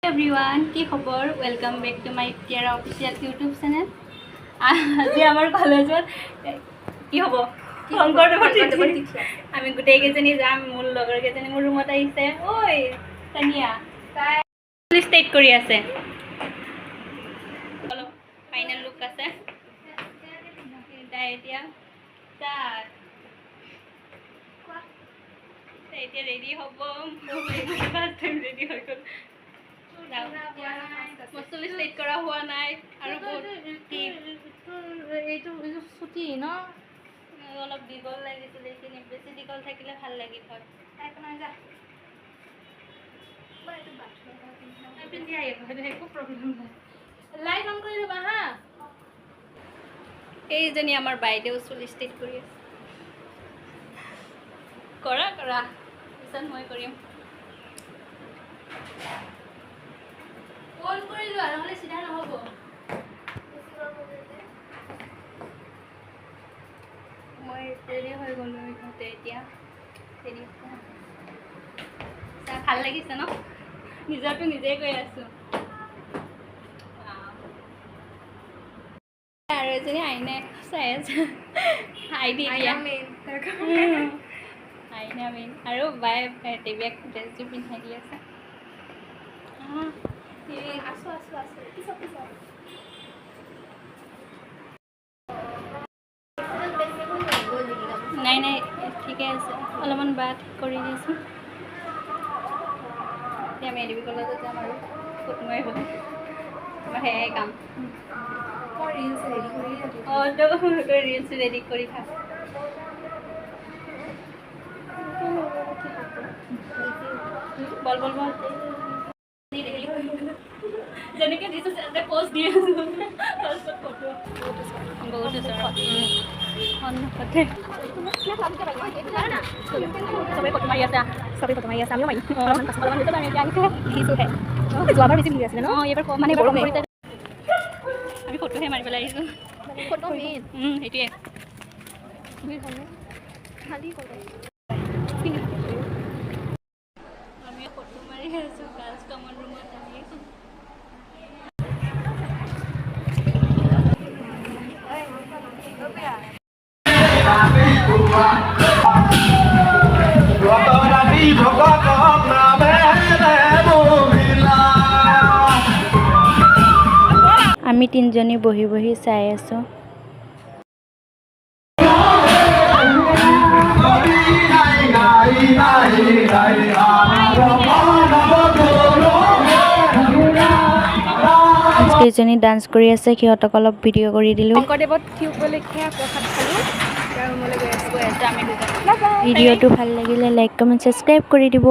everyone কি খবৰ welcome back to my Tiara official YouTube channel আজি আমাৰ কলেজত কি হ'ব শংকৰদেৱৰ তিথি আমি গোটেইকেইজনী যাম মোৰ লগৰকেইজনী মোৰ ৰুমত আহিছে ঐ তানিয়া তাই ষ্টেট কৰি আছে অলপ ফাইনেল লুক আছে তাই এতিয়া এতিয়া ৰেডি হ'ব ফাৰ্ষ্ট টাইম ৰেডি হৈ গ'ল বস্তু ষ্টেট কৰা হোৱা নাই আৰু এইটো ছুটি ন অলপ দীঘল লাগিছিল এইখিনি বেছি দীঘল থাকিলে ভাল লাগিল হয় একো প্ৰব্লেম নাই লাইট অন কৰি দিবা হা এইজনী আমাৰ বাইদেউ চুলি ষ্টেট কৰি আছে কৰা কৰা পিছত মই কৰিম ফোন কৰিলোঁ আৰু নহ'লে চিধা নহ'ব মই ৰেডি হৈ গ'লোঁ ইহঁতে এতিয়া ৰেডি ভাল লাগিছে ন নিজৰটো নিজেই কৈ আছোঁ আৰু এজনী আইনে চাই আছে আইডি দিয়া আইনা মেইন আৰু বাই টিভিক ড্ৰেছযোৰ পিন্ধাই দি আছে নাই নাই ঠিকে আছে অলপমান বাট কৰি দিছোঁ এতিয়া আমি এডিবি কলেজত যাম আৰু ফটো মাৰিব আমাৰ সেয়াই কাম ৰিলছ ৰেডি কৰি থাক বল বল বল যেনেকৈ দিছোঁ তেনেকৈ প'ষ্ট দি আছোঁ ফটো বহুত সন্মুখতে চবেই ফটো মাৰি আছে আমিও মাৰিম যোৱাবাৰ বেছি ভিৰ আছিলে ন এইবাৰ মানে বৰষুণ পৰিছে আমি ফটোহে মাৰি পেলাই আহিছোঁ ফটো সেইটোৱে আমি ফটো মাৰি আছোঁ গাৰ্লছ কমন ৰুমত আহি আমি তিনিজনী বহি বহি চাই আছোঁ কেইজনী ডান্স কৰি আছে সিহঁতক অলপ ভিডিঅ' কৰি দিলোঁ শংকৰদেৱত তিথি উপলক্ষে প্ৰসাদ খালোঁ ভিডিঅ'টো ভাল লাগিলে লাইক কমেণ্ট ছাবস্ক্ৰাইব কৰি দিব